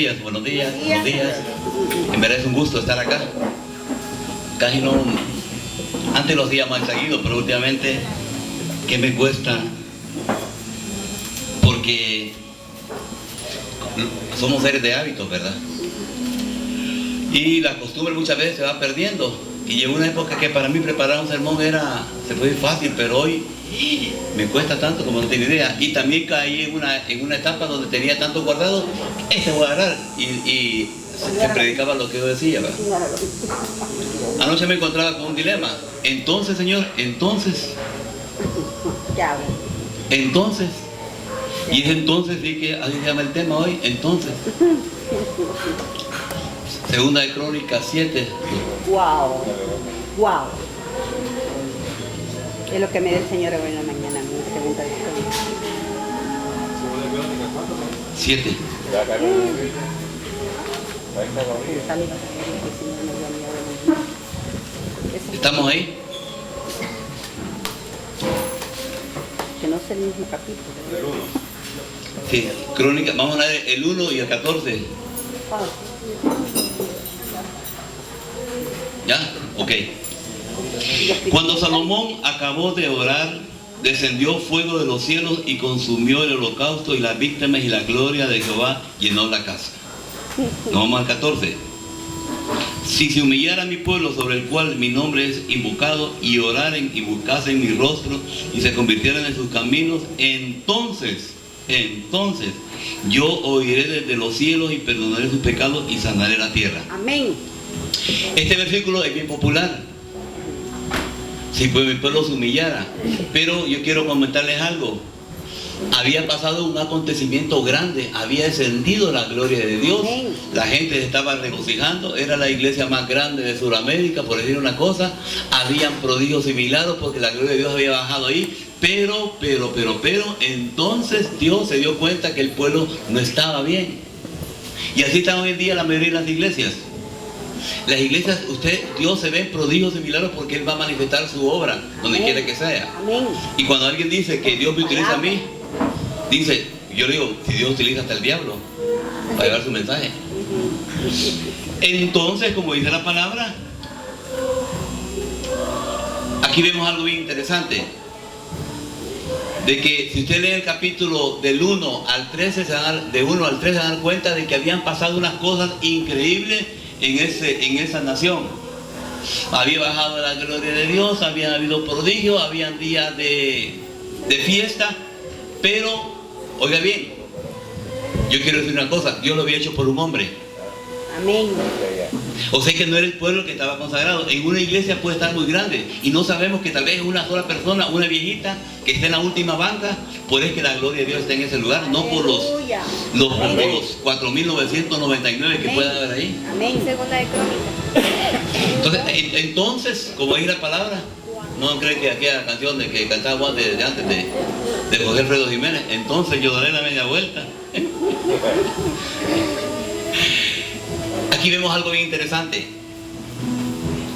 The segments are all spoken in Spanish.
días, buenos días, buenos días. En verdad es un gusto estar acá. Casi no, antes lo hacía más seguido, pero últimamente, ¿qué me cuesta? Porque somos seres de hábitos, ¿verdad? Y la costumbre muchas veces se va perdiendo. Y llegó una época que para mí preparar un sermón se puede ir fácil, pero hoy me cuesta tanto como no tengo idea. Y también caí en una etapa donde tenía tanto guardado, voy a agarrar. Y se predicaba lo que yo decía, ¿verdad? Anoche me encontraba con un dilema. Entonces, Señor, entonces. Y es entonces, sí, que así se llama el tema hoy, entonces. Segunda de Crónicas 7. Wow. Es lo que me dio el Señor hoy en la mañana, mi segunda de Crónicas. 7. ¿Estamos ahí? Que no es el mismo capítulo. Sí, Crónica, vamos a leer el 1 y el 14. ¿Ya? Ok. Cuando Salomón acabó de orar, descendió fuego de los cielos y consumió el holocausto y las víctimas, y la gloria de Jehová llenó la casa. Nos vamos al 14. Si se humillara mi pueblo sobre el cual mi nombre es invocado, y oraren y buscasen mi rostro y se convirtieran en sus caminos, entonces yo oiré desde los cielos y perdonaré sus pecados y sanaré la tierra. Amén. Este versículo es bien popular. Si pues mi pueblo se humillara. Pero yo quiero comentarles algo. Había pasado un acontecimiento grande, había descendido la gloria de Dios, la gente se estaba regocijando, era la iglesia más grande de Sudamérica, por decir una cosa, habían prodigios y milagros porque la gloria de Dios había bajado ahí, pero, entonces Dios se dio cuenta que el pueblo no estaba bien. Y así está hoy en día la mayoría de las iglesias. Las iglesias, Dios se ve en prodigios y milagros porque Él va a manifestar su obra donde quiera que sea. Amén. Y cuando alguien dice que Dios me utiliza a mí, yo le digo, si Dios utiliza hasta el diablo para llevar su mensaje. Entonces, como dice la palabra, aquí vemos algo bien interesante. De que si usted lee el capítulo del 1 al 13, de 1 al 3 se dan cuenta de que habían pasado unas cosas increíbles en esa nación. Había bajado la gloria de Dios, habían habido prodigios, habían días de fiesta, pero, oiga bien, yo quiero decir una cosa, Dios lo había hecho por un hombre. Amén. O sea que no era el pueblo que estaba consagrado. En una iglesia puede estar muy grande y no sabemos que tal vez una sola persona, una viejita que esté en la última banca, por eso que la gloria de Dios está en ese lugar, no por los 4.999 que puedan haber ahí. Amén. Segunda de Crónicas. Entonces, como dice la palabra, no creen que aquella canción de que cantaba Juan de antes de José Alfredo Jiménez, entonces yo daré la media vuelta. Aquí vemos algo bien interesante.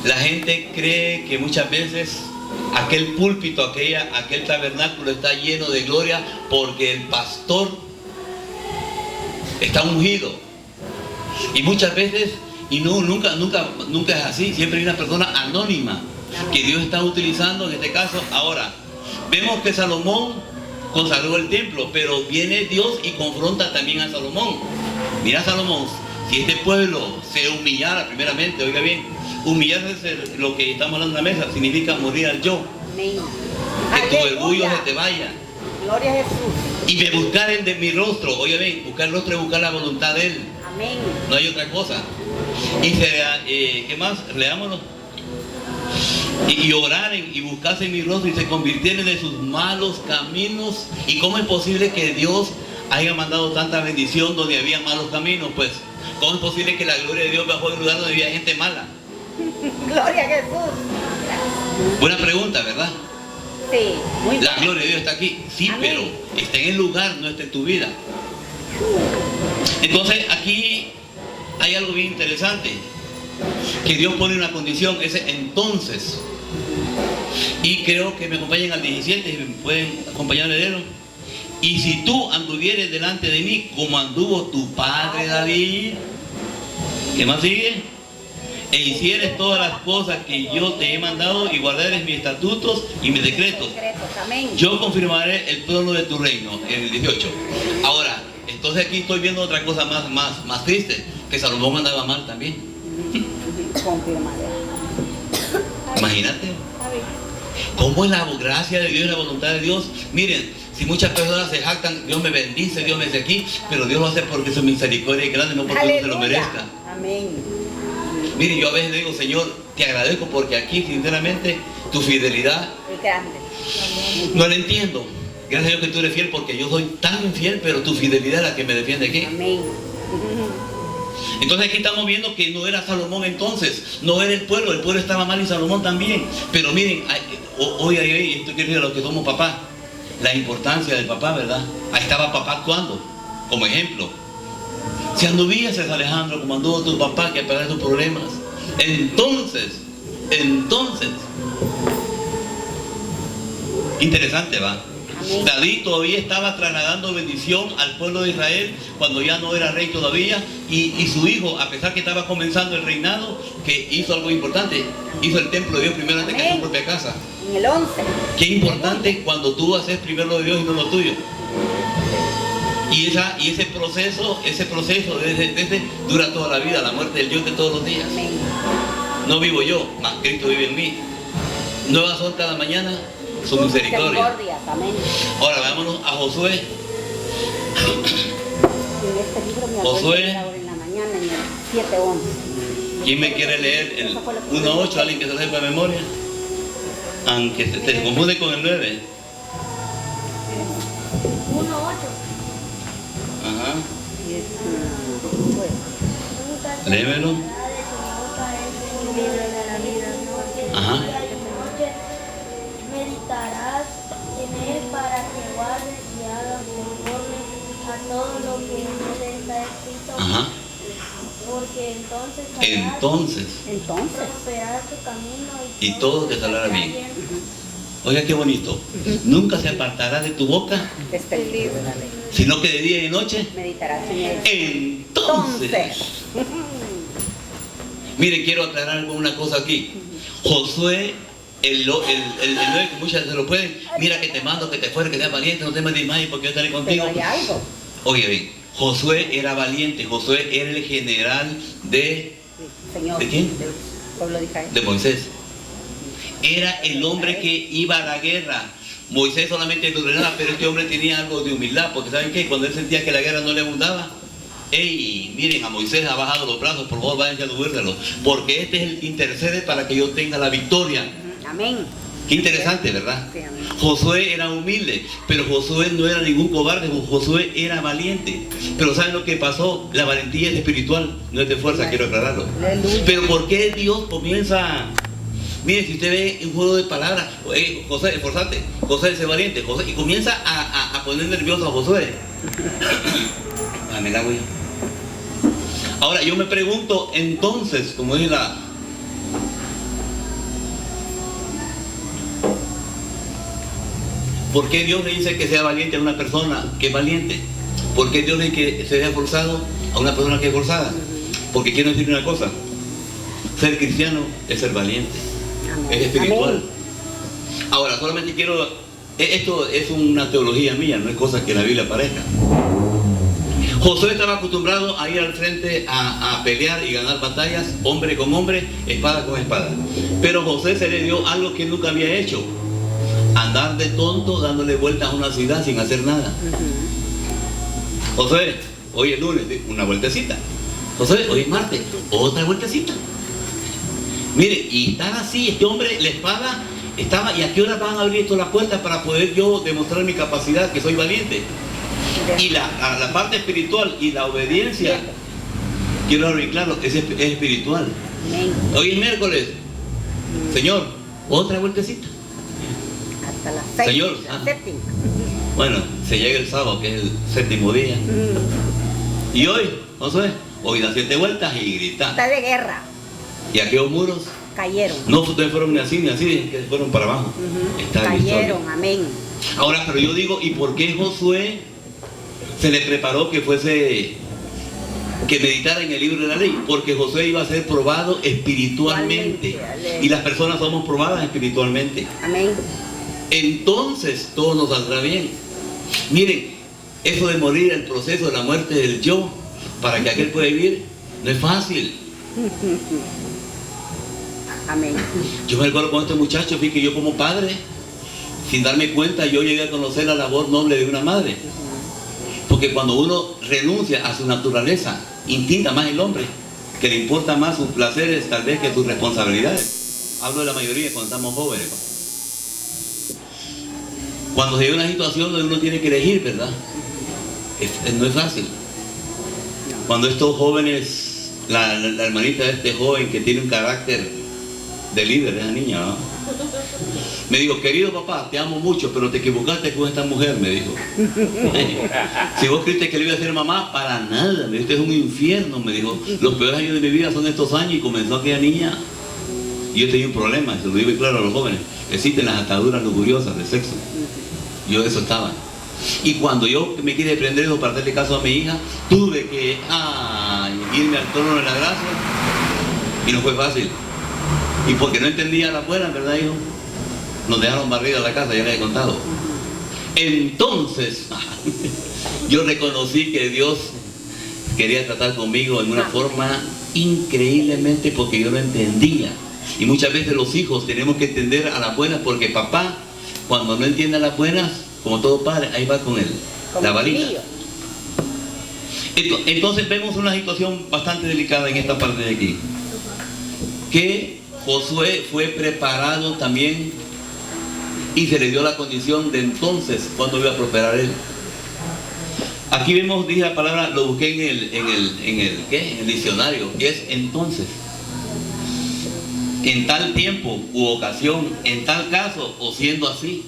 La gente cree que muchas veces aquel púlpito, aquel tabernáculo está lleno de gloria porque el pastor está ungido. Y muchas veces, y nunca es así, siempre hay una persona anónima que Dios está utilizando en este caso. Ahora, vemos que Salomón consagró el templo, pero viene Dios y confronta también a Salomón. Mira, Salomón, si este pueblo se humillara primeramente, oiga bien, humillarse, lo que estamos hablando en la mesa, significa morir al yo. Amén. Que tu orgullo se te vaya. Gloria a Jesús. Y de buscar el de mi rostro, oiga bien, buscar el rostro es buscar la voluntad de Él. Amén. No hay otra cosa. Y ¿qué más? Leámoslo. Y oraren y buscasen mi rostro y se convirtieran de sus malos caminos. ¿Y cómo es posible que Dios haya mandado tanta bendición donde había malos caminos? Pues, ¿cómo es posible que la gloria de Dios bajó en un lugar donde había gente mala? Gloria a Jesús. Buena pregunta, ¿verdad? Sí, muy La gloria de Dios está aquí, sí. Amén. Pero está en el lugar, no está en tu vida. Entonces, aquí hay algo bien interesante, que Dios pone una condición, ese entonces. Y creo que me acompañen al 17, si me pueden acompañar, leerlo. y si tú anduvieres delante de mí como anduvo tu padre David, ¿qué más sigue? E hicieres todas las cosas que yo te he mandado y guardares mis estatutos y mis decretos, Amén. yo confirmaré el trono de tu reino. En el 18. Ahora, entonces aquí estoy viendo otra cosa más triste, que Salomón andaba mal también. Confirmaré. Imagínate. ¿Cómo es la gracia de Dios y la voluntad de Dios? Miren, si muchas personas se jactan, Dios me bendice, Dios me hace aquí, pero Dios lo hace porque su misericordia es grande, no porque uno se lo merezca. Amén. Miren, yo a veces le digo, Señor, te agradezco porque aquí, sinceramente, tu fidelidad Es grande. no la entiendo. Gracias a Dios que tú eres fiel porque yo soy tan infiel, pero tu fidelidad es la que me defiende aquí. Amén. Entonces aquí estamos viendo que no era Salomón entonces, no era el pueblo estaba mal y Salomón también. Pero miren, hoy, esto quiere decir a los que somos papás, la importancia del papá, ¿verdad? Ahí estaba papá actuando, como ejemplo. Si anduvieses, Alejandro, como anduvo tu papá, que pagar tus problemas, entonces, interesante, ¿va? Amén. David todavía estaba trasladando bendición al pueblo de Israel cuando ya no era rey todavía, y su hijo, a pesar que estaba comenzando el reinado, que hizo algo importante, hizo el templo de Dios primero antes que su propia casa. En el 11. Qué importante cuando tú haces primero lo de Dios y no lo tuyo. Y ese proceso desde dura toda la vida, la muerte del yo de todos los días. Amén. No vivo yo, mas Cristo vive en mí. Nuevas son cada mañana su misericordia. Amén. Ahora vámonos a Josué. En este libro me Josué. ahora en la mañana, en el 7:11. ¿Quién me quiere leer el 1.8? ¿Alguien que se lo sepa de memoria? Aunque se confunde con el 9. 1:8. Ajá. Y es, bueno, Léemelo. Ajá. Meditarás en él para que guardes y hagas conforme a todo lo que en él está escrito. Ajá. Porque entonces entonces. prosperará tu camino Y todo te saldrá bien. bien. Oiga, qué bonito. Nunca se apartará de tu boca, Este libro de la ley. sino que de día y de noche. Meditarás en él. Entonces. Mire, quiero aclarar una cosa aquí. Josué, el 9 que muchas se lo pueden. Mira que te mando, que te fuera, que seas valiente, no te me desmayes porque yo estaré contigo. Pero hay algo. Oye, bien, Josué era valiente. Josué era el general Sí, Señor. ¿De quién? Del pueblo de Israel. de Moisés. Era el hombre que iba a la guerra. Moisés solamente lo ordenaba, pero este hombre tenía algo de humildad, porque ¿saben qué? Cuando él sentía que la guerra no le abundaba, ¡ey! Miren, a Moisés ha bajado los brazos, por favor, vayan a subírselos, porque este es el que intercede para que yo tenga la victoria. Amén. Qué interesante, ¿verdad? Sí, amén. Josué era humilde, pero Josué no era ningún cobarde, Josué era valiente. Pero ¿saben lo que pasó? La valentía es espiritual, no es de fuerza, quiero aclararlo. Aleluya. Pero ¿por qué Dios comienza? Mire, si usted ve un juego de palabras, José, esforzate, José es valiente, José, y comienza a poner nervioso a Josué. Dame el agua. Ahora yo me pregunto, entonces, como dice ¿por qué Dios le dice que sea valiente a una persona que es valiente? ¿Por qué Dios le dice que sea forzado a una persona que es forzada? Porque quiero decir una cosa, ser cristiano es ser valiente. Amén. Es espiritual. Amén. Ahora, solamente quiero, esto es una teología mía, no es cosa que la Biblia parezca. Josué estaba acostumbrado a ir al frente a pelear y ganar batallas, hombre con hombre, espada con espada. Pero José se le dio algo que nunca había hecho: andar de tonto dándole vueltas a una ciudad sin hacer nada. Josué, hoy es lunes, una vueltecita. Josué, hoy es martes, otra vueltecita. Mire, y estar así, este hombre, la espada estaba, ¿y a qué hora van a abrir todas las puertas para poder yo demostrar mi capacidad, que soy valiente? Y la parte espiritual y la obediencia, quiero arreglarlo, es espiritual. Amén. Hoy es miércoles, Señor, otra vueltecita. Hasta las 6. Señor, La séptima. Bueno, se llega el sábado, que es el séptimo día. Y hoy, Josué, hoy da 7 vueltas y grita. Está de guerra. Y aquellos muros Cayeron. no fueron ni así, que fueron para abajo. Está la historia. Cayeron. Amén. Ahora, pero yo digo, ¿y por qué Josué se le preparó que meditara en el libro de la ley? Porque Josué iba a ser probado espiritualmente. Y las personas somos probadas espiritualmente. Amén. Entonces todo nos saldrá bien. Miren, eso de morir, el proceso de la muerte del yo, para que aquel pueda vivir, no es fácil. Amén. Yo me recuerdo con este muchacho, vi que yo como padre, sin darme cuenta, yo llegué a conocer la labor noble de una madre. Porque cuando uno renuncia a su naturaleza, instinta más el hombre, que le importa más sus placeres tal vez que sus responsabilidades. Hablo de la mayoría cuando estamos jóvenes. Cuando se llega a una situación donde uno tiene que elegir, ¿verdad? No es fácil. Cuando estos jóvenes, la hermanita de este joven que tiene un carácter de líder, esa niña, ¿no? Me dijo, querido papá, te amo mucho, pero te equivocaste con esta mujer, me dijo. Si vos creíste que le iba a ser mamá, para nada, me dijo, este es un infierno, me dijo. Los peores años de mi vida son estos años, y comenzó aquella niña. Y yo tenía un problema, se lo digo claro a los jóvenes. Existen las ataduras lujuriosas de sexo. Yo de eso estaba. Y cuando yo me quise aprender eso para hacerle caso a mi hija, tuve que irme al trono de la gracia. Y no fue fácil. Y porque no entendía la buena, ¿verdad, hijo? Nos dejaron barrida la casa, ya les he contado. Entonces, yo reconocí que Dios quería tratar conmigo en una forma increíblemente, porque yo no entendía. Y muchas veces los hijos tenemos que entender a las buenas, porque papá, cuando no entiende a las buenas, como todo padre, ahí va con él, la varita. Entonces vemos una situación bastante delicada en esta parte de aquí. Que Josué fue preparado también y se le dio la condición de entonces cuando iba a prosperar él. Aquí vemos, dije la palabra, lo busqué en el diccionario, y es entonces. En tal tiempo u ocasión, en tal caso o siendo así.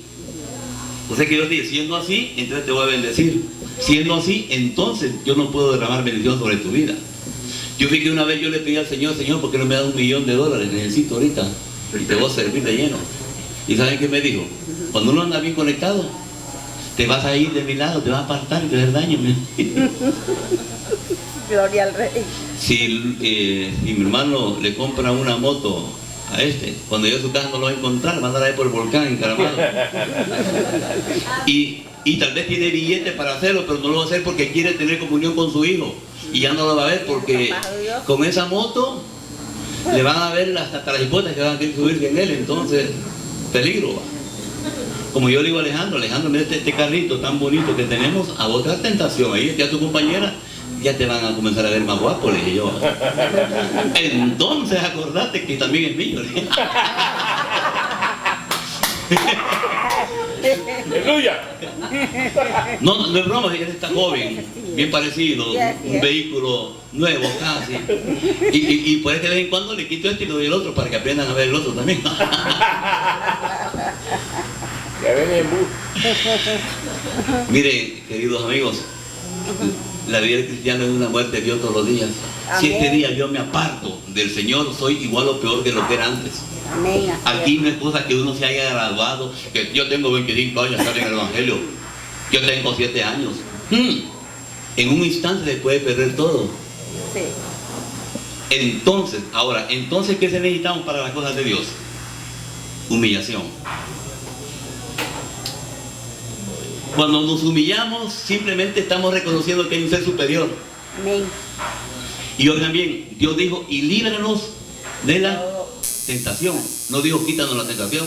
O sea que yo dije, siendo así, entonces te voy a bendecir. Siendo así, entonces yo no puedo derramar bendición sobre tu vida. Yo vi que una vez yo le pedí al Señor, Señor, ¿por qué no me da $1.000.000? Necesito ahorita, y te voy a servir de lleno. ¿Y saben qué me dijo? Cuando uno anda bien conectado, te vas a ir de mi lado, te vas a apartar y te hacer daño. Gloria al Rey. Si mi hermano le compra una moto a cuando llegue a su casa no lo va a encontrar, va a andar ahí por el volcán encaramado. Y tal vez tiene billetes para hacerlo, pero no lo va a hacer porque quiere tener comunión con su hijo. Y ya no lo va a ver porque con esa moto le van a ver hasta las hipotas que van a querer subirse en él. Entonces, peligro. Como yo le digo a Alejandro, mira este carrito tan bonito que tenemos, a otra tentación. Ahí ya tu compañera, ya te van a comenzar a ver más guapo, le dije yo. Entonces acordate que también es mío. ¡Aleluya! No es broma, él está joven, bien parecido, un vehículo nuevo casi. Y puede que de vez en cuando le quito y le doy el otro para que aprendan a ver el otro también. Ya ven en bus. Miren, queridos amigos, la vida del cristiano es una muerte de Dios todos los días. Si este día yo me aparto del Señor, soy igual o peor que lo que era antes. Amén. Aquí no es cosa que uno se haya graduado, que yo tengo 25 años estar en el Evangelio, yo tengo 7 años. En un instante se puede perder todo. Sí. Entonces, ¿qué se necesitamos para las cosas de Dios? Humillación. Cuando nos humillamos, simplemente estamos reconociendo que hay un ser superior. Amén. Y oigan bien, Dios dijo, y líbranos de la tentación. No dijo, quítanos la tentación.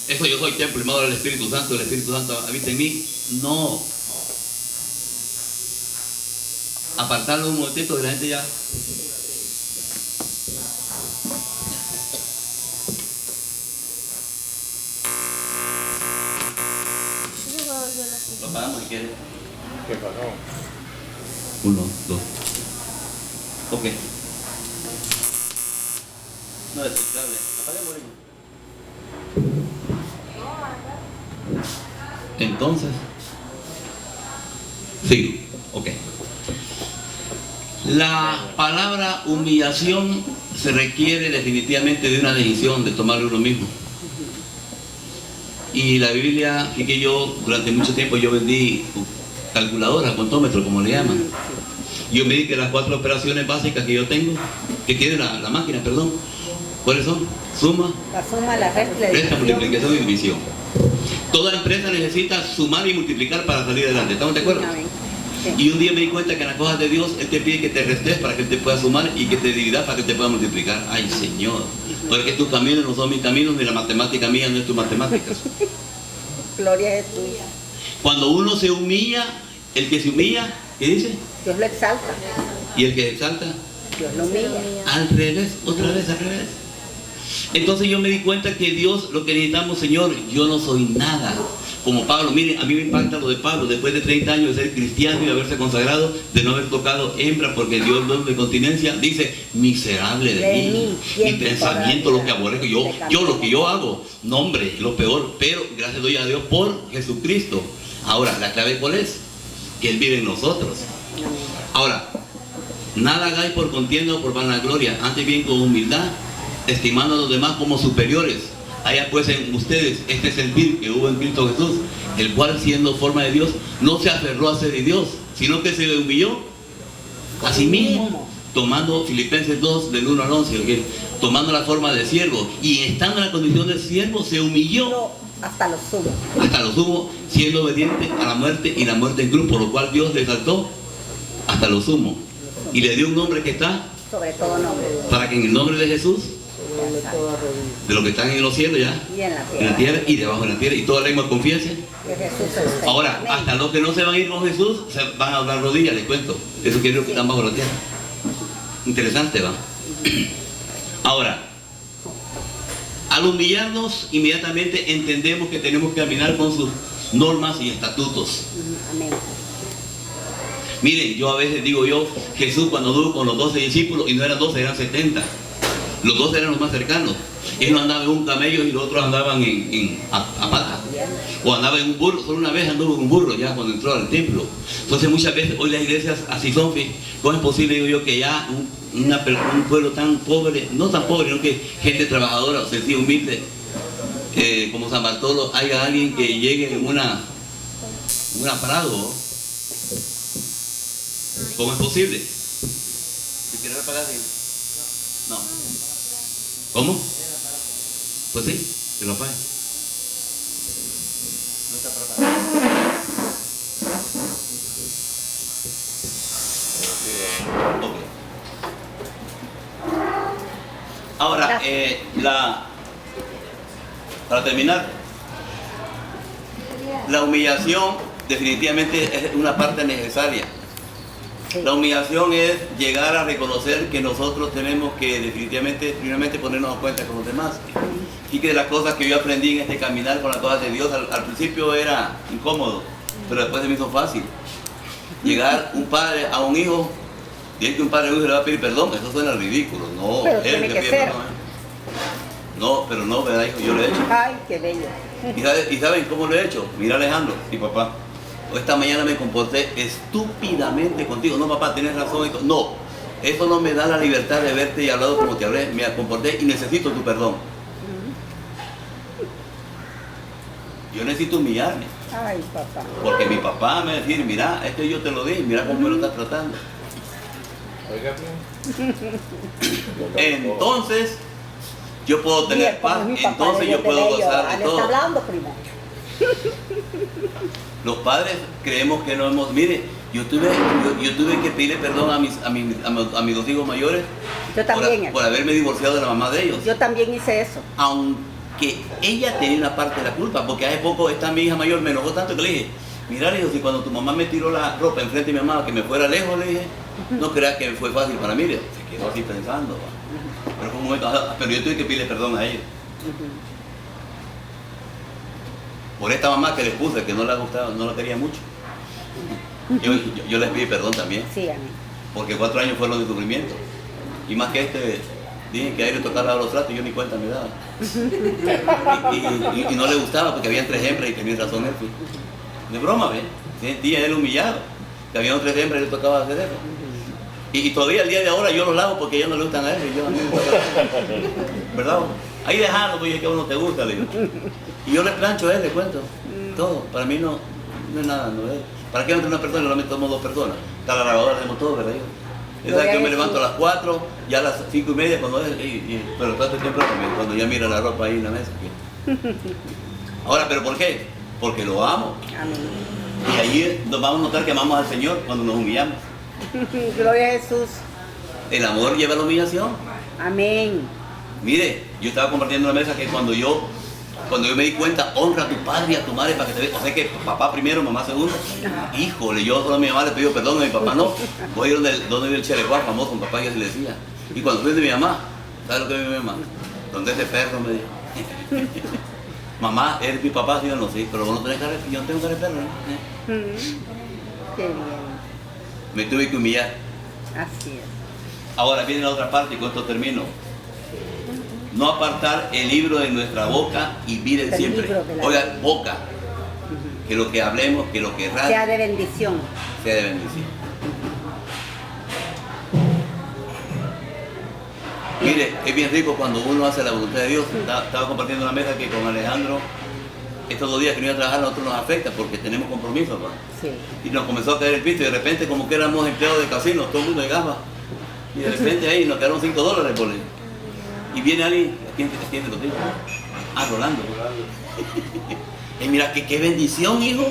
Eso yo soy templo, hermano del Espíritu Santo, el Espíritu Santo habita en mí. No. Apartarlo un momentito de la gente ya. Lo apagamos si quieres. ¿Qué pasó? 1, 2. Ok. No es grave. Apaguemos. Entonces. Sigo. Ok. La palabra humillación se requiere definitivamente de una decisión de tomarlo uno mismo. Y la Biblia, y que yo durante mucho tiempo yo vendí calculadora, contómetro, como le llaman. Yo me di que las 4 operaciones básicas que yo tengo, que tiene la máquina, perdón, ¿cuáles son? Suma, La suma, la resta, la resta, división. multiplicación y división. Toda empresa necesita sumar y multiplicar para salir adelante, ¿estamos de acuerdo? Amén. Sí. Y un día me di cuenta que en las cosas de Dios Él te pide que te restes para que Él te pueda sumar y que te dividas para que te pueda multiplicar. Ay, Señor, porque tus caminos no son mis caminos, ni la matemática mía no es tu matemática. Gloria a Jesús. Cuando uno se humilla, el que se humilla, ¿qué dice? Dios lo exalta, Y el que se exalta, Dios lo humilla. al revés, otra vez al revés. Entonces yo me di cuenta que Dios, lo que necesitamos, Señor, yo no soy nada. Como Pablo, miren, a mí me impacta lo de Pablo, después de 30 años de ser cristiano y de haberse consagrado, de no haber tocado hembra porque Dios no de continencia, dice, miserable de mí, mi pensamiento, lo que aborrezco, yo lo que yo hago, no hombre, lo peor, pero gracias doy a Dios por Jesucristo. Ahora, ¿la clave cuál es? Que Él vive en nosotros. Ahora, nada hagáis por contienda o por vanagloria, antes bien con humildad, estimando a los demás como superiores. Haya pues en ustedes este sentir que hubo en Cristo Jesús, el cual siendo forma de Dios, no se aferró a ser de Dios, sino que se humilló a sí mismo, tomando Filipenses 2, del 1 al 11, ¿okay? Tomando la forma de siervo, y estando en la condición de siervo, se humilló Hasta lo sumo. hasta lo sumo, siendo obediente a la muerte y la muerte en cruz, por lo cual Dios le exaltó hasta lo sumo, y le dio un nombre que está, Sobre todo nombre. para que en el nombre de Jesús, de los que están en los cielos ya, Y en la en la tierra y debajo de la tierra, y toda lengua confiese. Que Jesús es Señor. Ahora, Amén. hasta los que no se van a ir con Jesús, se van a hablar rodillas, les cuento. Eso quiere decir que están bajo la tierra. Interesante, ¿va? Ahora, al humillarnos, inmediatamente entendemos que tenemos que caminar con sus normas y estatutos. Amén. Miren, yo a veces digo Jesús cuando anduvo con los 12 discípulos, y no eran 12, eran 70. Los 12 eran los más cercanos. Él no andaba en un camello y los otros andaban a pata. O andaba en un burro. Solo una vez anduvo en un burro ya cuando entró al templo. Entonces muchas veces hoy las iglesias así son. ¿Cómo es posible, digo yo, que ya un pueblo tan pobre, no tan pobre, sino que gente trabajadora, sencilla, humilde, como San Bartolo, haya alguien que llegue en una prado? ¿Cómo es posible? ¿Si quieres pagar? No. ¿Cómo? Pues sí, que lo pague. No está para pagar. Ok. Ahora, para terminar, la humillación definitivamente es una parte necesaria. Sí. La humillación es llegar a reconocer que nosotros tenemos que definitivamente, primeramente, ponernos a cuenta con los demás. Y que de las cosas que yo aprendí en este caminar con las cosas de Dios, al principio era incómodo, pero después se me hizo fácil. Llegar un padre a un hijo, y que un padre a un hijo le va a pedir perdón, eso suena ridículo. No, Pero él tiene le que pide ser. perdón. No, pero no, ¿verdad, hijo? Yo lo he hecho. Ay, qué bello. ¿Y saben cómo lo he hecho? Mira, Alejandro, mi papá. Esta mañana me comporté estúpidamente contigo. No, papá, tienes razón. No, eso no me da la libertad de verte y hablado como te hablé. Me comporté y necesito tu perdón. Yo necesito humillarme. Ay, papá. Porque mi papá me decía, mira, esto yo te lo di, mira cómo me lo estás tratando. Oiga bien. Entonces, yo puedo Bien, tener como paz, mi papá, entonces yo Dios puedo de bello. gozar de Le todo. está hablando, primo. Los padres creemos que no hemos... Mire, yo tuve que pedirle perdón a mis dos hijos mayores Yo también. por haberme divorciado de la mamá de ellos. Yo también hice eso. Aunque ella tenía una parte de la culpa, porque hace poco mi hija mayor me enojó tanto que le dije, mira, le digo, si cuando tu mamá me tiró la ropa enfrente de mi mamá, que me fuera lejos, le dije, no creas que fue fácil para mí. Se quedó así pensando. Pero fue un momento, pero yo tuve que pedirle perdón a ella. Por esta mamá que le puse, que no le gustaba, no la quería mucho. Yo les pedí perdón también, Sí, amén. porque 4 años fueron de sufrimiento. Y más que dije que a él le tocaba lavar los tratos y yo ni cuenta me daba. Y no le gustaba porque habían 3 hembras y tenía razón él. De broma, ¿ves? Sentía él humillado, que habían 3 hembras y le tocaba hacer eso. Y todavía el día de ahora yo los lavo porque ellos no le gustan a él y yo a mí me toca. ¿Verdad? Ahí dejando, porque es que a uno te gusta, le digo. Y yo le plancho a él, le cuento. Todo. Para mí no es nada, no es. ¿Para qué entre una persona? Solamente somos dos personas. Está la lavadora de motor, ¿verdad? Es que yo me levanto a las 4, ya a las 5:30, cuando es, pero tanto tiempo cuando ya mira la ropa ahí en la mesa. Ahora, ¿pero por qué? Porque lo amo. Amén. Y ahí nos vamos a notar que amamos al Señor cuando nos humillamos. Gloria a Jesús. El amor lleva a la humillación. Amén. Mire, yo estaba compartiendo en la mesa que cuando yo me di cuenta, honra a tu padre y a tu madre para que te veas. O sea que papá primero, mamá segundo. Híjole, yo solo a mi mamá le pido perdón, a mi papá no. Voy a ir donde vive el Cherecuá, famoso, un papá que se le decía. Y cuando fui de mi mamá, ¿sabes lo que me mi mamá? ¿Dónde es ese perro? Me dijo. Mamá, ¿eres mi papá? Sí o no, sí, pero vos no tenés cara, yo no tengo cara de perro, ¿no? Qué bien. Me tuve que humillar. Así es. Ahora viene la otra parte y con esto termino. No apartar el libro de nuestra boca y miren El siempre. libro de la Oiga, boca. Que lo que hablemos, que lo que Sea de bendición. sea de bendición. Mire, es bien rico cuando uno hace la voluntad de Dios. Estaba compartiendo una mesa que con Alejandro, estos 2 días que no iba a trabajar, a nosotros nos afecta porque tenemos compromisos, ¿no? Sí. Y nos comenzó a caer el piso y de repente como que éramos empleados de casino, todo el mundo de gafas. Y de repente ahí nos quedaron $5 por él. Y viene alguien, ¿quién te contigo? Ah, Rolando. Y mira, qué bendición, hijo.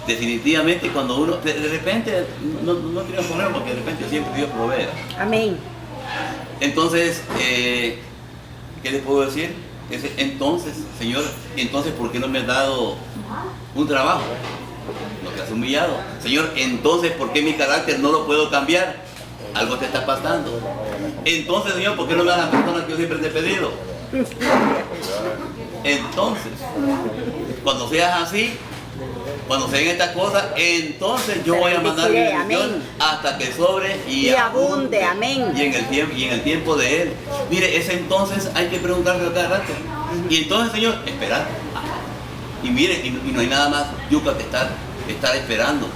Definitivamente cuando uno, de repente, no tiene problema porque de repente siempre Dios provee. Amén. Entonces, ¿qué les puedo decir? Entonces, Señor, entonces, ¿por qué no me has dado un trabajo? No te has humillado. Señor, entonces, ¿por qué mi carácter no lo puedo cambiar? Algo te está pasando. Entonces, Señor, ¿por qué no me das las personas que yo siempre te he pedido? Entonces, cuando seas así, cuando se den estas cosas, entonces yo voy a mandar mi bendición hasta que sobre y abunde. Amén. Y en el tiempo de Él. Mire, ese entonces hay que preguntarle cada rato. Y entonces, Señor, esperar. Y mire, y no hay nada más yuca que estar esperando.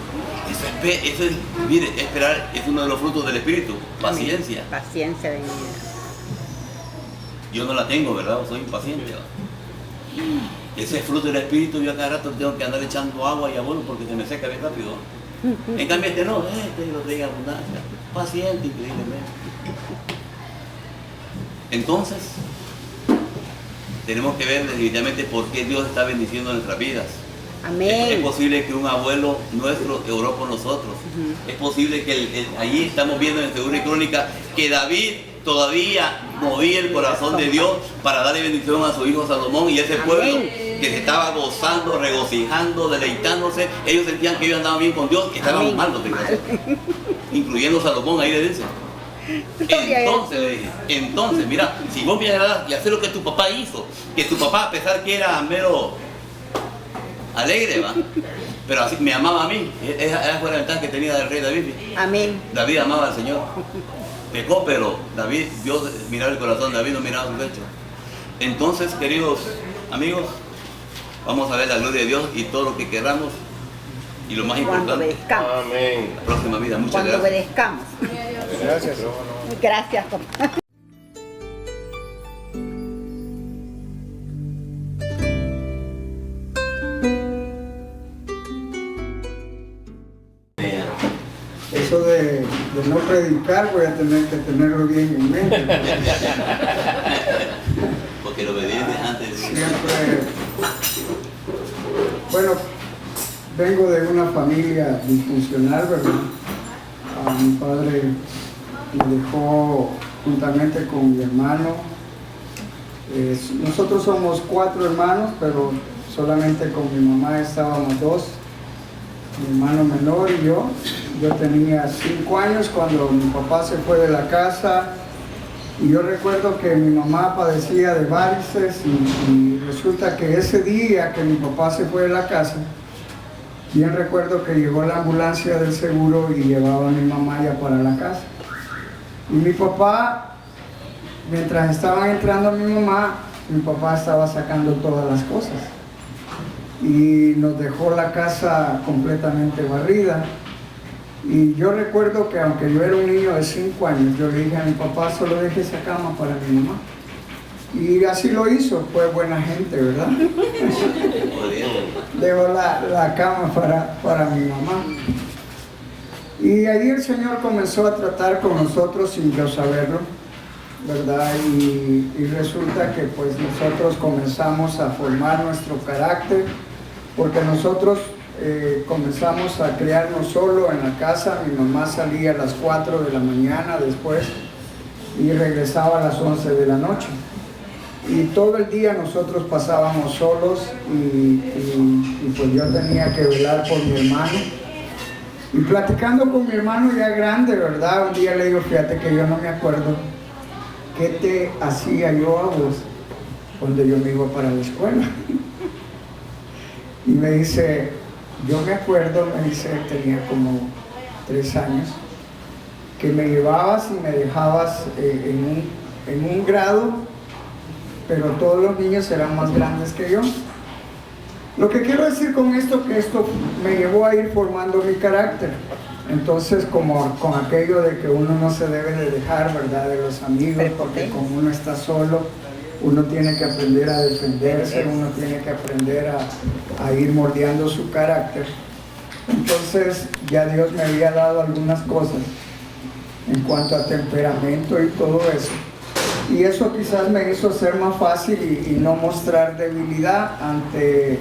Eso es, mire, esperar es uno de los frutos del Espíritu. Paciencia. Amén. Paciencia de mi vida. Yo no la tengo, ¿verdad? Soy impaciente. Ese fruto del Espíritu, yo a cada rato tengo que andar echando agua y abono porque se me seca bien rápido. En cambio este no, lo tenga abundancia. Paciente, increíblemente. Entonces, tenemos que ver definitivamente por qué Dios está bendiciendo nuestras vidas. Amén. Es posible que un abuelo nuestro oró por nosotros. Es posible que allí estamos viendo en Segunda y Crónica que David todavía movía el corazón de Dios para darle bendición a su hijo Salomón y ese pueblo que se estaba gozando, regocijando, deleitándose. Ellos sentían que ellos andaban bien con Dios, que estaban mal los desgraciados. Incluyendo Salomón, ahí le dice. Entonces le dije, mira, si vos viajas y hacer lo que tu papá hizo, que tu papá, a pesar que era mero alegre, ¿va? Pero así me amaba a mí. Esa fue la ventaja que tenía del rey David. Amén. David amaba al Señor. Pecó, pero David, Dios miraba el corazón de David, no miraba su pecho. Entonces, queridos amigos, vamos a ver la gloria de Dios y todo lo que queramos. Y lo más Cuando importante, obedezcamos. Amén. la próxima vida. Muchas Cuando gracias. obedezcamos. Gracias. Gracias, papá. Eso de no predicar voy a tener que tenerlo bien en mente. Porque lo obediente antes de... Siempre, bueno, vengo de una familia disfuncional, ¿verdad? Mi padre me dejó juntamente con mi hermano. Nosotros somos 4 hermanos, pero solamente con mi mamá estábamos 2. Mi hermano menor y yo. Yo tenía 5 años cuando mi papá se fue de la casa y yo recuerdo que mi mamá padecía de varices y resulta que ese día que mi papá se fue de la casa, bien recuerdo que llegó la ambulancia del seguro y llevaba a mi mamá ya para la casa. Y mi papá, mientras estaban entrando a mi papá estaba sacando todas las cosas y nos dejó la casa completamente barrida. Y yo recuerdo que aunque yo era un niño de 5 años, yo le dije a mi papá, solo deje esa cama para mi mamá. Y así lo hizo, fue buena gente, ¿verdad? Dejó la cama para mi mamá. Y ahí el Señor comenzó a tratar con nosotros sin yo saberlo, ¿verdad? Y resulta que pues nosotros comenzamos a formar nuestro carácter, porque nosotros comenzamos a criarnos solo en la casa. Mi mamá salía a las 4 de la mañana después y regresaba a las 11 de la noche. Y todo el día nosotros pasábamos solos y pues yo tenía que velar por mi hermano. Y platicando con mi hermano ya grande, ¿verdad? Un día le digo, fíjate que yo no me acuerdo qué te hacía yo a vos cuando yo me iba para la escuela. Y me dice, yo me acuerdo, me dice, tenía como 3 años, que me llevabas y me dejabas en un grado, pero todos los niños eran más grandes que yo. Lo que quiero decir con esto, que esto me llevó a ir formando mi carácter. Entonces, como con aquello de que uno no se debe de dejar, ¿verdad?, de los amigos, porque como uno está solo, uno tiene que aprender a defenderse, uno tiene que aprender a ir moldeando su carácter. Entonces, ya Dios me había dado algunas cosas en cuanto a temperamento y todo eso. Y eso quizás me hizo ser más fácil y no mostrar debilidad ante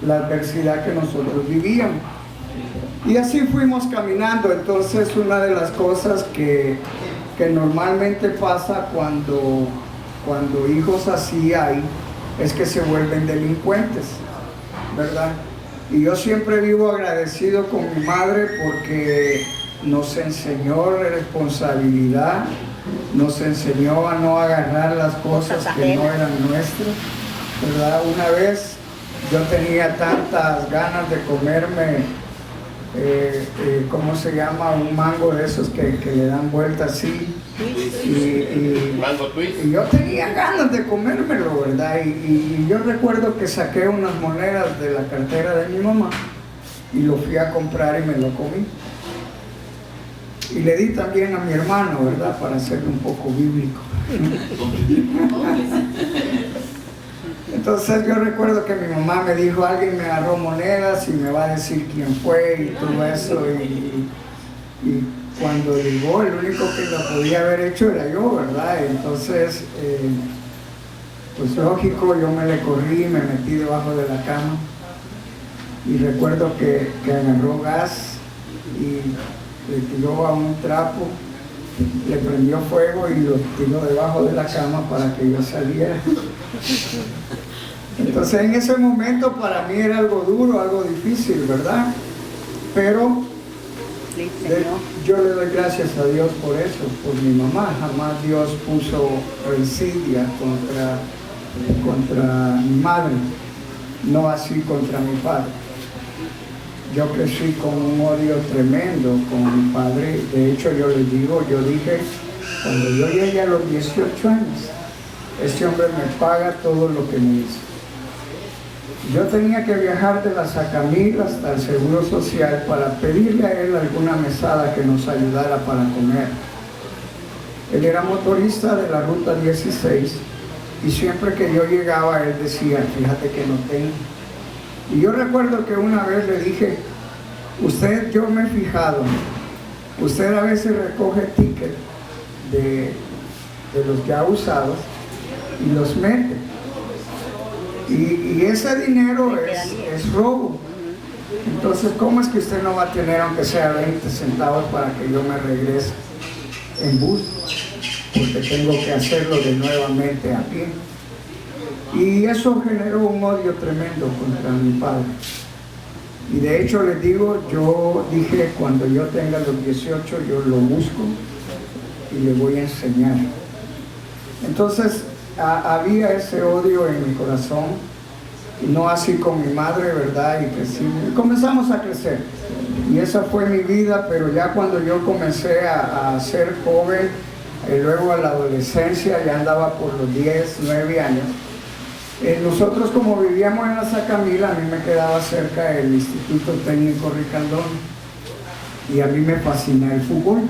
la adversidad que nosotros vivíamos. Y así fuimos caminando. Entonces, una de las cosas que normalmente pasa cuando hijos así hay, es que se vuelven delincuentes, ¿verdad? Y yo siempre vivo agradecido con mi madre porque nos enseñó responsabilidad, nos enseñó a no agarrar las cosas que no eran nuestras, ¿verdad? Una vez yo tenía tantas ganas de comerme, ¿cómo se llama? Un mango de esos que le dan vuelta así. Mango twist. Y yo tenía ganas de comérmelo, ¿verdad? Y yo recuerdo que saqué unas monedas de la cartera de mi mamá y lo fui a comprar y me lo comí. Y le di también a mi hermano, ¿verdad? Para hacerlo un poco bíblico. Entonces yo recuerdo que mi mamá me dijo, alguien me agarró monedas y me va a decir quién fue y todo eso. Y cuando llegó, el único que lo podía haber hecho era yo, ¿verdad? Entonces, pues lógico, yo me le corrí, me metí debajo de la cama. Y recuerdo que agarró gas y le tiró a un trapo, le prendió fuego y lo tiró debajo de la cama para que yo saliera. Entonces en ese momento para mí era algo duro, algo difícil, ¿verdad? Pero yo le doy gracias a Dios por eso, por mi mamá. Jamás Dios puso insidia contra mi madre, no así contra mi padre. Yo crecí con un odio tremendo con mi padre. De hecho, yo dije, cuando yo llegué a los 18 años, este hombre me paga todo lo que me hizo. Yo tenía que viajar de la Sacamil hasta el Seguro Social para pedirle a él alguna mesada que nos ayudara para comer. Él era motorista de la Ruta 16 y siempre que yo llegaba, él decía, fíjate que no tengo. Y yo recuerdo que una vez le dije, usted, yo me he fijado, usted a veces recoge tickets de los ya usados y los mete. Y ese dinero es robo. Entonces, ¿cómo es que usted no va a tener, aunque sea 20 centavos, para que yo me regrese en bus? Porque tengo que hacerlo de nuevamente a pie. Y eso generó un odio tremendo contra mi padre. Y de hecho les digo, yo dije, cuando yo tenga los 18, yo lo busco y le voy a enseñar. Entonces, había ese odio en mi corazón, y no así con mi madre, ¿verdad? Y comenzamos a crecer. Y esa fue mi vida, pero ya cuando yo comencé a ser joven, luego a la adolescencia, ya andaba por los 10, 9 años. Nosotros, como vivíamos en la Sacamil, a mí me quedaba cerca del Instituto Técnico Ricaldón y a mí me fascina el fútbol.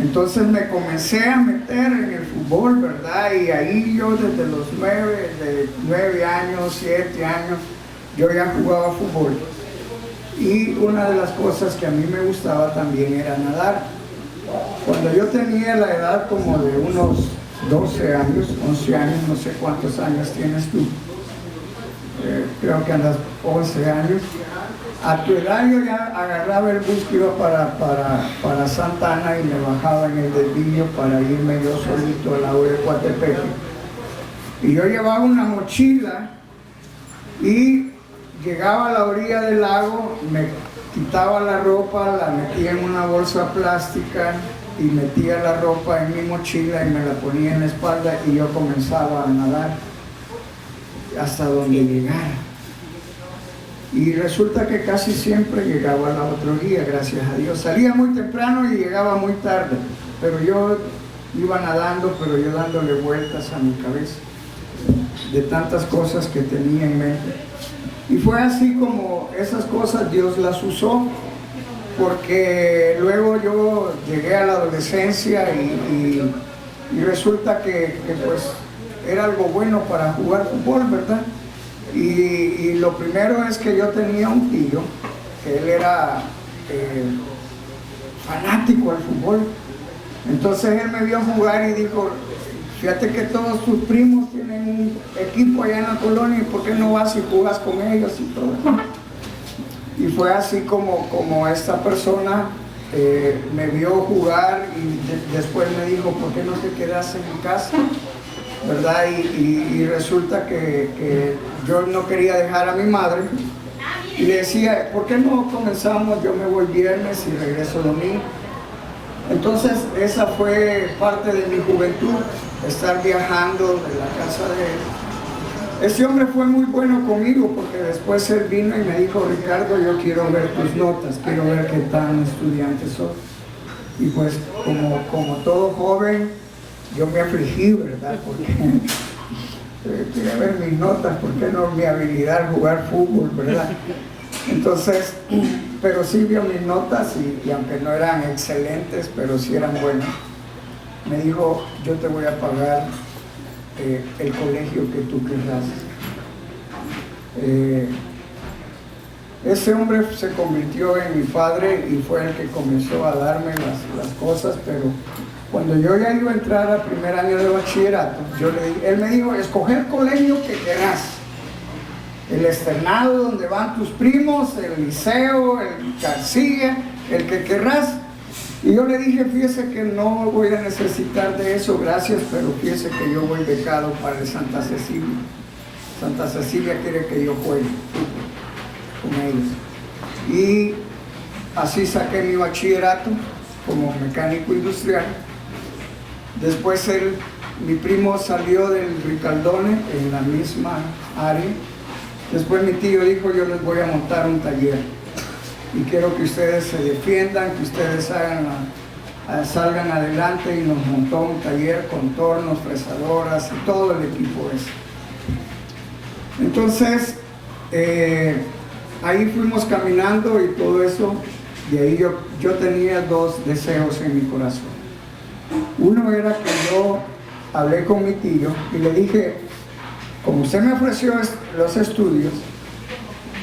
Entonces me comencé a meter en el fútbol, ¿verdad? Y ahí yo desde los 9 años, 7 años, yo ya jugaba fútbol. Y una de las cosas que a mí me gustaba también era nadar. Cuando yo tenía la edad como de unos 12 años, 11 años, no sé cuántos años tienes tú, creo que andas 11 años, a tu edad yo ya agarraba el bus que iba para Santa Ana y me bajaba en el desvío para irme yo solito a la hora de Coatepeque. Y yo llevaba una mochila y llegaba a la orilla del lago, me quitaba la ropa, la metía en una bolsa plástica y metía la ropa en mi mochila y me la ponía en la espalda y yo comenzaba a nadar hasta donde llegara. Y resulta que casi siempre llegaba la otra orilla, gracias a Dios. Salía muy temprano y llegaba muy tarde, pero yo iba nadando, pero yo dándole vueltas a mi cabeza de tantas cosas que tenía en mente. Y fue así como esas cosas Dios las usó, porque luego yo llegué a la adolescencia y resulta que pues era algo bueno para jugar fútbol, ¿verdad? Y lo primero es que yo tenía un tío, que él era fanático al fútbol. Entonces él me vio jugar y dijo, fíjate que todos tus primos tienen un equipo allá en la colonia, ¿y por qué no vas y jugas con ellos y todo? Y fue así como esta persona me vio jugar y después me dijo, ¿por qué no te quedas en mi casa? ¿Verdad? Y resulta que yo no quería dejar a mi madre y le decía, ¿por qué no comenzamos? Yo me voy viernes y regreso domingo. Entonces esa fue parte de mi juventud, estar viajando de la casa de él. Ese hombre fue muy bueno conmigo porque después él vino y me dijo, Ricardo, yo quiero ver tus notas, quiero ver qué tan estudiante sos. Y pues como todo joven, yo me afligí, ¿verdad? Porque quería ver mis notas, ¿por qué no mi habilidad jugar fútbol, ¿verdad? Entonces, pero sí vio mis notas y aunque no eran excelentes, pero sí eran buenas, me dijo, yo te voy a pagar el colegio que tú querrás. Ese hombre se convirtió en mi padre y fue el que comenzó a darme las cosas, pero cuando yo ya iba a entrar al primer año de bachillerato, él me dijo, escoge el colegio que querás. El externado donde van tus primos, el liceo, el García, el que querrás. Y yo le dije, fíjese que no voy a necesitar de eso, gracias, pero fíjese que yo voy becado para el Santa Cecilia. Santa Cecilia quiere que yo juegue con ellos. Y así saqué mi bachillerato como mecánico industrial. Después mi primo salió del Ricaldone en la misma área. Después mi tío dijo, yo les voy a montar un taller y quiero que ustedes se defiendan, que ustedes salgan adelante, y nos montó un taller con tornos, fresadoras y todo el equipo ese. Entonces, ahí fuimos caminando y todo eso, y ahí yo tenía dos deseos en mi corazón. Uno era que yo hablé con mi tío y le dije, como usted me ofreció los estudios,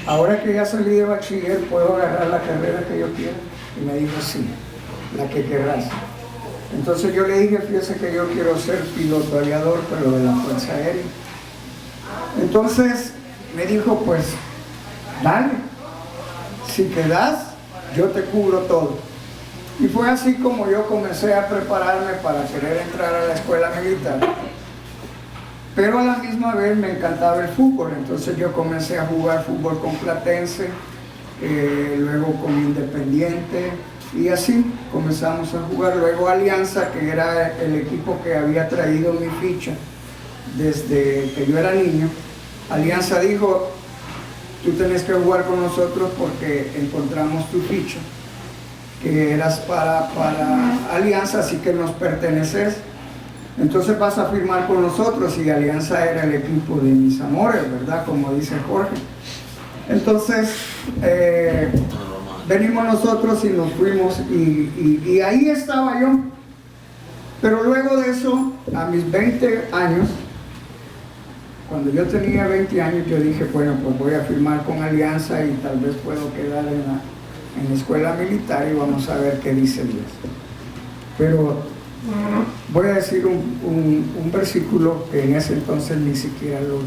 ahora que ya salí de bachiller, ¿puedo agarrar la carrera que yo quiera? Y me dijo, sí, la que querrás. Entonces yo le dije, fíjese que yo quiero ser piloto aviador, pero de la Fuerza Aérea. Entonces me dijo, pues, dale, si quedas, yo te cubro todo. Y fue así como yo comencé a prepararme para querer entrar a la escuela militar. Pero a la misma vez me encantaba el fútbol, entonces yo comencé a jugar fútbol con Platense, luego con Independiente, y así comenzamos a jugar. Luego Alianza, que era el equipo que había traído mi ficha desde que yo era niño. Alianza dijo, tú tenés que jugar con nosotros porque encontramos tu ficha, que eras para Alianza, así que nos perteneces. Entonces vas a firmar con nosotros, y Alianza era el equipo de mis amores, ¿verdad? Como dice Jorge. Entonces, venimos nosotros y nos fuimos, y ahí estaba yo, Pero luego de eso, a mis 20 años, cuando yo tenía 20 años, yo dije, bueno, pues voy a firmar con Alianza y tal vez puedo quedar en la escuela militar y vamos a ver qué dice Dios. Pero voy a decir un versículo que en ese entonces ni siquiera lo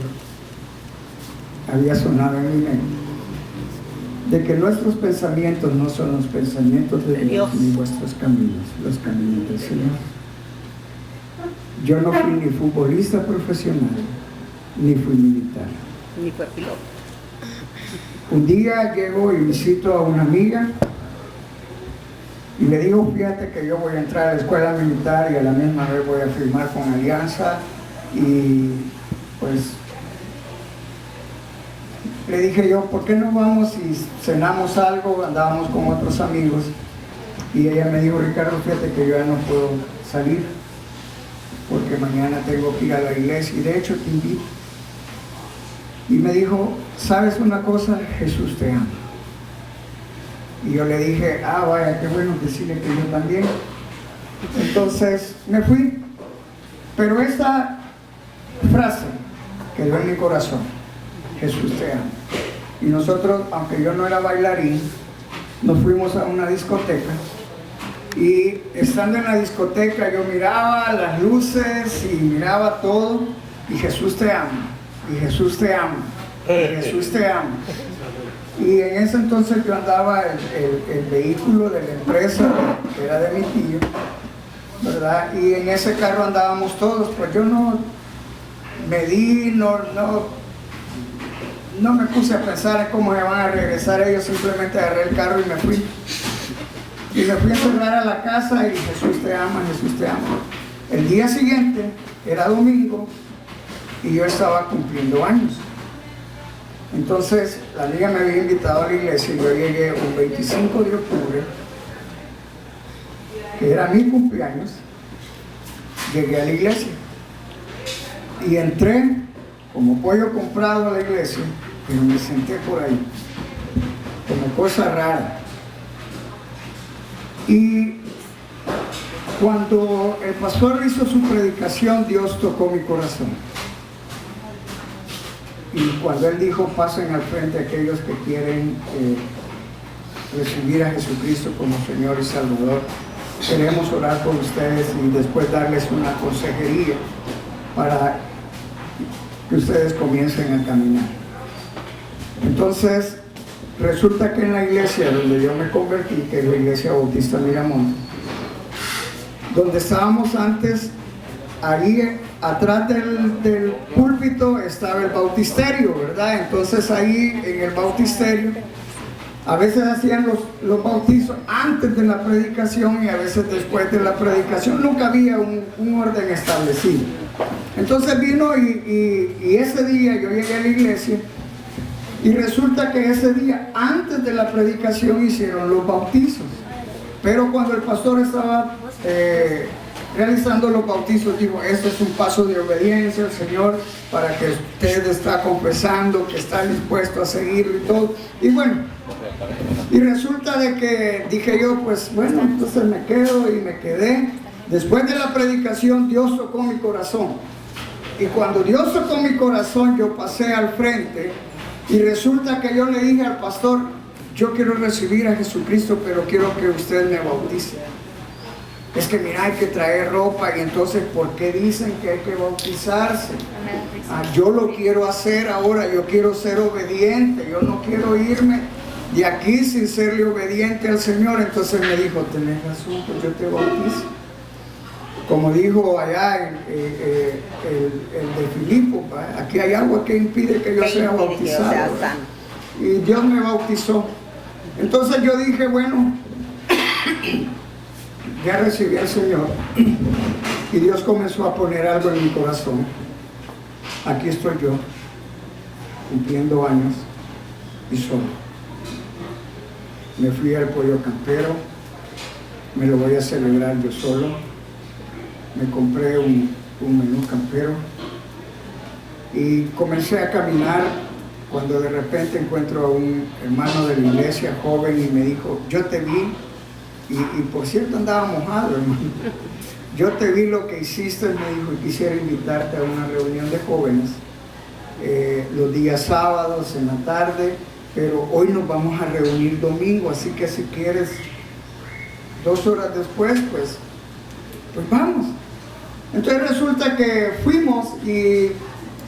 había sonado en mi mente. De que nuestros pensamientos no son los pensamientos de Dios, ni vuestros caminos, los caminos del Señor. Yo no fui ni futbolista profesional, ni fui militar. Ni fue piloto. Un día llego y visito a una amiga y le digo, fíjate que yo voy a entrar a la escuela militar y a la misma vez voy a firmar con Alianza, y pues le dije yo, ¿por qué no vamos y cenamos algo? Andábamos con otros amigos y ella me dijo, Ricardo, fíjate que yo ya no puedo salir porque mañana tengo que ir a la iglesia y de hecho te invito. Y me dijo, ¿sabes una cosa? Jesús te ama. Y yo le dije, vaya, qué bueno decirle que yo también. Entonces me fui, pero esa frase quedó en mi corazón: Jesús te ama. Y nosotros, aunque yo no era bailarín, nos fuimos a una discoteca, y estando en la discoteca yo miraba las luces y miraba todo, y Jesús te ama, y Jesús te ama, y Jesús te ama. Y en ese entonces yo andaba el vehículo de la empresa, que era de mi tío, ¿verdad? Y en ese carro andábamos todos. Pues yo no medí, no me puse a pensar en cómo se van a regresar ellos, simplemente agarré el carro y me fui. Y me fui a encerrar a la casa y Jesús te ama, Jesús te ama. El día siguiente, era domingo, y yo estaba cumpliendo años. Entonces, la amiga me había invitado a la iglesia y yo llegué un 25 de octubre, que era mi cumpleaños, llegué a la iglesia. Y entré como pollo comprado a la iglesia, pero me senté por ahí, como cosa rara. Y cuando el pastor hizo su predicación, Dios tocó mi corazón. Y cuando él dijo, pasen al frente aquellos que quieren recibir a Jesucristo como Señor y Salvador, queremos orar por ustedes y después darles una consejería para que ustedes comiencen a caminar. Entonces, resulta que en la iglesia donde yo me convertí, que es la iglesia Bautista Miramonte, donde estábamos antes, ahí atrás del púlpito estaba el bautisterio, ¿verdad? Entonces ahí en el bautisterio a veces hacían los bautizos antes de la predicación y a veces después de la predicación. Nunca había un orden establecido. Entonces vino y ese día yo llegué a la iglesia y resulta que ese día antes de la predicación hicieron los bautizos. Pero cuando el pastor estaba realizando los bautizos, dijo, este es un paso de obediencia al Señor para que usted está confesando que está dispuesto a seguirlo y todo. Y bueno, y resulta de que dije yo, pues bueno, entonces me quedo y me quedé. Después de la predicación, Dios tocó mi corazón. Y cuando Dios tocó mi corazón, yo pasé al frente y resulta que yo le dije al pastor, yo quiero recibir a Jesucristo, pero quiero que usted me bautice. Es que mira, hay que traer ropa, y entonces ¿por qué dicen que hay que bautizarse? Yo lo quiero hacer ahora, yo quiero ser obediente, yo no quiero irme de aquí sin serle obediente al Señor. Entonces me dijo, tenés razón, pues yo te bautizo. Como dijo allá el de Filipo, aquí hay agua que impide que yo sea bautizado. Y Dios me bautizó. Entonces yo dije, bueno, ya recibí al Señor, y Dios comenzó a poner algo en mi corazón. Aquí estoy yo, cumpliendo años y solo. Me fui al pollo campero, me lo voy a celebrar yo solo. Me compré un menú campero y comencé a caminar, cuando de repente encuentro a un hermano de la iglesia joven y me dijo, yo te vi. Y por cierto andaba mojado, hermano. yo te vi lo que hiciste, me dijo, y quisiera invitarte a una reunión de jóvenes los días sábados en la tarde, pero hoy nos vamos a reunir domingo, así que si quieres 2 horas después, pues vamos. Entonces resulta que fuimos y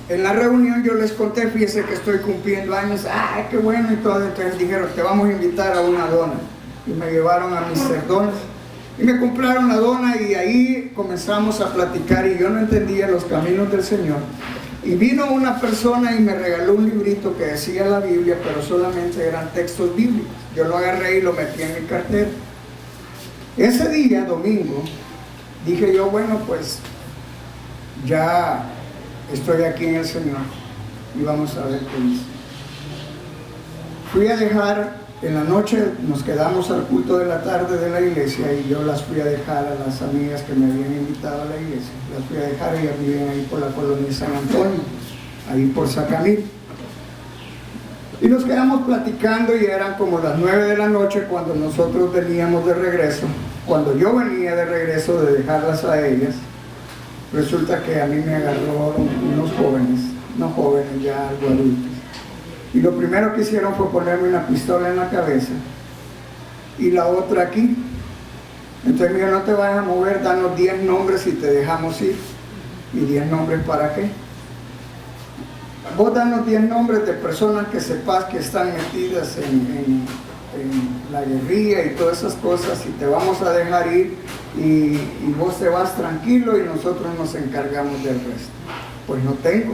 en la reunión yo les conté, fíjense que estoy cumpliendo años, ¡ay, qué bueno! Y todo, entonces dijeron, te vamos a invitar a una dona. Y me llevaron a Mr. Donas y me compraron la dona y ahí comenzamos a platicar y yo no entendía los caminos del Señor. Y vino una persona y me regaló un librito que decía la Biblia, pero solamente eran textos bíblicos. Yo lo agarré y lo metí en mi cartera. Ese día, domingo, dije yo, bueno, pues ya estoy aquí en el Señor y vamos a ver qué dice. Fui a dejar, en la noche nos quedamos al culto de la tarde de la iglesia y yo las fui a dejar a las amigas que me habían invitado a la iglesia. Las fui a dejar, ellas viven ahí por la colonia San Antonio, ahí por Sacamil. Y nos quedamos platicando y eran como las 9 de la noche cuando nosotros veníamos de regreso. Cuando yo venía de regreso de dejarlas a ellas, resulta que a mí me agarró unos jóvenes, no jóvenes, ya algo adultos. Y lo primero que hicieron fue ponerme una pistola en la cabeza y la otra aquí. Entonces me dijo, no te vayas a mover, danos 10 nombres y te dejamos ir. ¿Y 10 nombres para qué? Vos danos 10 nombres de personas que sepas que están metidas en la guerrilla y todas esas cosas y te vamos a dejar ir y vos te vas tranquilo y nosotros nos encargamos del resto. Pues no tengo,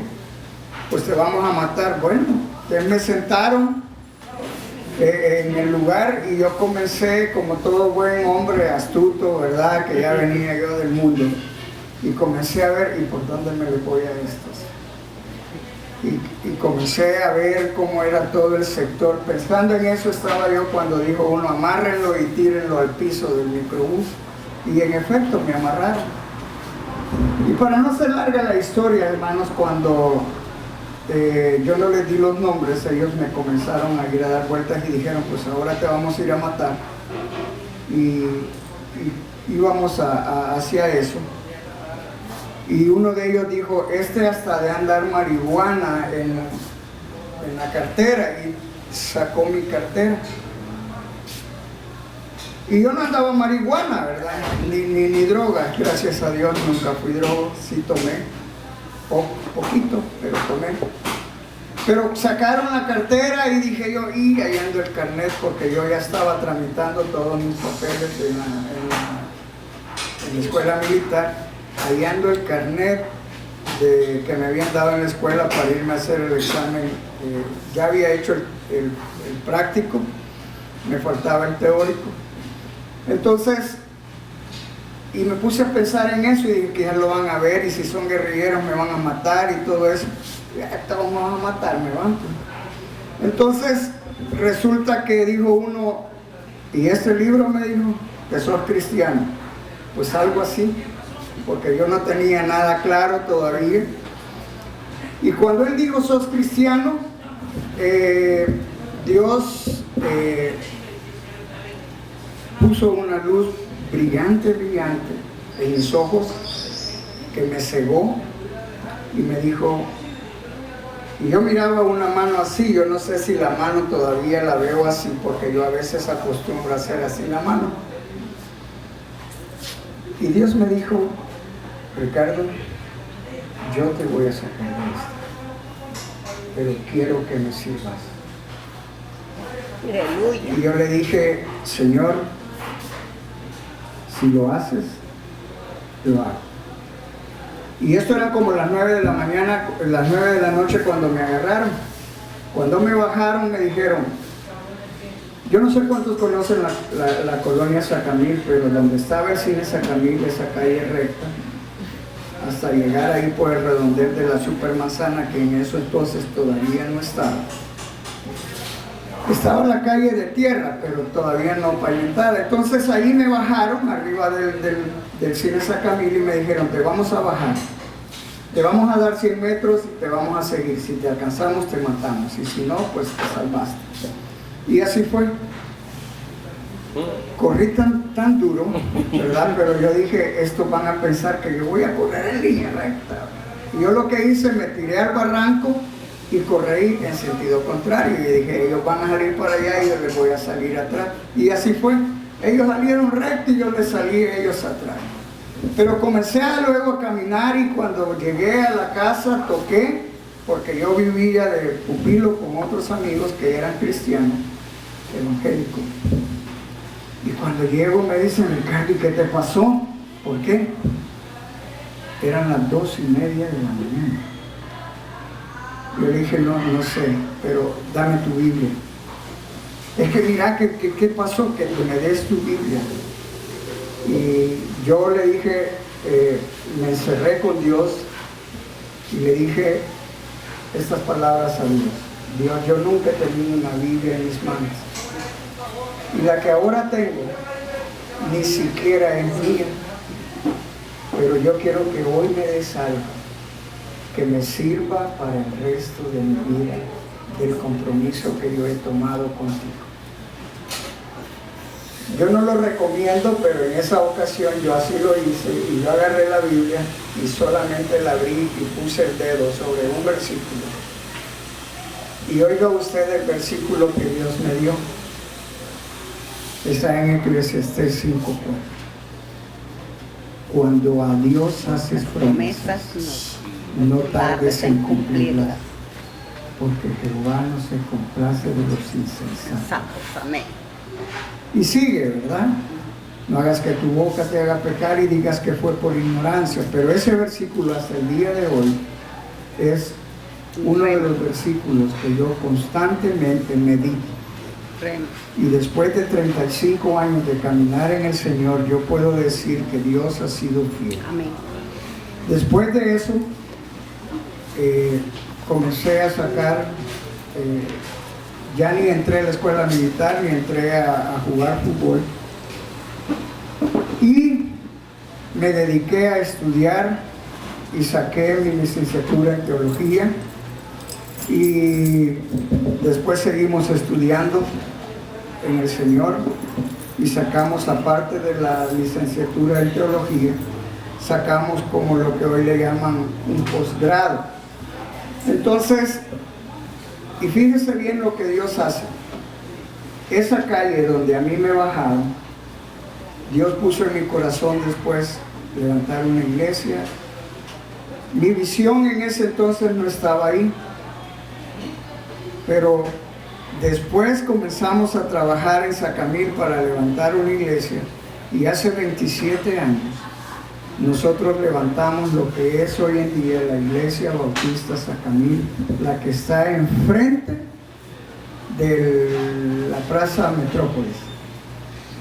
pues te vamos a matar. Bueno, entonces me sentaron en el lugar y yo comencé como todo buen hombre astuto, ¿verdad? Que ya venía yo del mundo y comencé a ver, ¿y por dónde me le voy a estos? Y comencé a ver cómo era todo el sector. Pensando en eso estaba yo cuando dijo uno, amárrenlo y tírenlo al piso del microbús. Y en efecto me amarraron. Y para no ser larga la historia, hermanos, cuando yo no les di los nombres, ellos me comenzaron a ir a dar vueltas y dijeron, pues ahora te vamos a ir a matar. Y íbamos hacia eso. Y uno de ellos dijo, hasta de andar marihuana en la cartera, y sacó mi cartera. Y yo no andaba marihuana, ¿verdad? Ni droga, gracias a Dios nunca fui droga, sí tomé, poquito, pero tomé. Pero sacaron la cartera y dije yo, y ahí ando el carnet, porque yo ya estaba tramitando todos mis papeles en la escuela militar. Ahí ando el carnet que me habían dado en la escuela para irme a hacer el examen. Ya había hecho el práctico, me faltaba el teórico. Entonces, y me puse a pensar en eso y dije que ya lo van a ver y si son guerrilleros me van a matar y todo eso. Ya te vamos a matar, me van. Entonces, resulta que dijo uno, y este libro me dijo que sos cristiano. Pues algo así, porque yo no tenía nada claro todavía. Y cuando él dijo sos cristiano, Dios puso una luz brillante en mis ojos que me cegó y me dijo, y yo miraba una mano así, yo no sé si la mano todavía la veo así, porque yo a veces acostumbro a hacer así la mano. Y Dios me dijo, Ricardo, yo te voy a sacar de esto, pero quiero que me sirvas. Aleluya. Y yo le dije, Señor, si lo haces, lo hago. Y esto era como las 9 de la mañana, las 9 de la noche cuando me agarraron. Cuando me bajaron me dijeron, yo no sé cuántos conocen la colonia Sacamil, pero donde estaba el cine Sacamil, esa calle recta, hasta llegar ahí por el redondel de la Supermanzana, que en eso entonces todavía no estaba. Estaba la calle de tierra, pero todavía no pavimentada. Entonces ahí me bajaron arriba del cine Sacamil y me dijeron, te vamos a bajar, te vamos a dar 100 metros y te vamos a seguir. Si te alcanzamos, te matamos. Y si no, pues te salvaste. Y así fue. Corrí tan duro, ¿verdad? Pero yo dije, estos van a pensar que yo voy a correr en línea recta. Y yo lo que hice, me tiré al barranco y corrí en sentido contrario. Y dije, ellos van a salir para allá y yo les voy a salir atrás. Y así fue. Ellos salieron recto y yo les salí a ellos atrás. Pero comencé luego a caminar y cuando llegué a la casa toqué, porque yo vivía de pupilo con otros amigos que eran cristianos, evangélicos. Y cuando llego me dicen, Ricardo, ¿qué te pasó? ¿Por qué? Eran las 2:30 de la mañana. Yo le dije, no sé, pero dame tu Biblia. Es que mira, ¿qué pasó? Que tú me des tu Biblia. Y yo le dije, me encerré con Dios y le dije estas palabras a Dios. Dios, yo nunca he tenido una Biblia en mis manos. Y la que ahora tengo, ni siquiera es mía. Pero yo quiero que hoy me des algo que me sirva para el resto de mi vida, del compromiso que yo he tomado contigo. Yo no lo recomiendo, pero en esa ocasión yo así lo hice y yo agarré la Biblia y solamente la abrí y puse el dedo sobre un versículo. Y oiga usted el versículo que Dios me dio. Está en Eclesiastés 5:4. Cuando a Dios haces promesas, no tardes en cumplirlas, porque Jehová no se complace de los insensatos. Amén. Y sigue, ¿verdad? No hagas que tu boca te haga pecar y digas que fue por ignorancia. Pero ese versículo hasta el día de hoy es uno de los versículos que yo constantemente medito. Y después de 35 años de caminar en el Señor, yo puedo decir que Dios ha sido fiel. Amén. Después de eso, comencé a sacar, ya ni entré a la escuela militar, ni entré a jugar fútbol. Y me dediqué a estudiar y saqué mi licenciatura en teología. Y después seguimos estudiando en el Señor y sacamos, aparte de la licenciatura en teología, sacamos como lo que hoy le llaman un posgrado. Entonces, y fíjese bien lo que Dios hace. Esa calle donde a mí me bajaron, Dios puso en mi corazón después levantar una iglesia. Mi visión en ese entonces no estaba ahí. Pero después comenzamos a trabajar en Sacamil para levantar una iglesia y hace 27 años nosotros levantamos lo que es hoy en día la Iglesia Bautista Sacamil, la que está enfrente de la Plaza Metrópolis.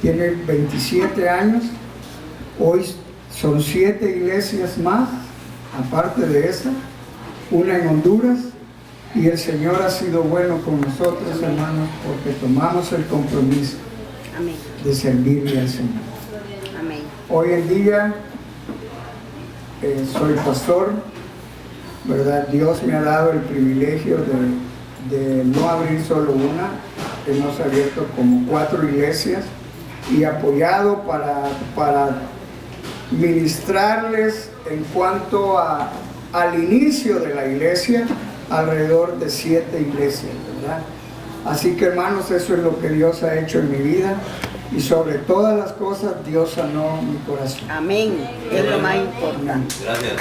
Tiene 27 años, hoy son 7 iglesias más, aparte de esa, una en Honduras. Y el Señor ha sido bueno con nosotros, hermanos, porque tomamos el compromiso de servirle al Señor. Amén. Hoy en día soy pastor, ¿verdad? Dios me ha dado el privilegio de no abrir solo una, hemos abierto como 4 iglesias y apoyado para ministrarles en cuanto al inicio de la iglesia, alrededor de 7 iglesias, ¿verdad? Así que, hermanos, eso es lo que Dios ha hecho en mi vida y sobre todas las cosas Dios sanó mi corazón. Amén. Es lo más importante. Gracias.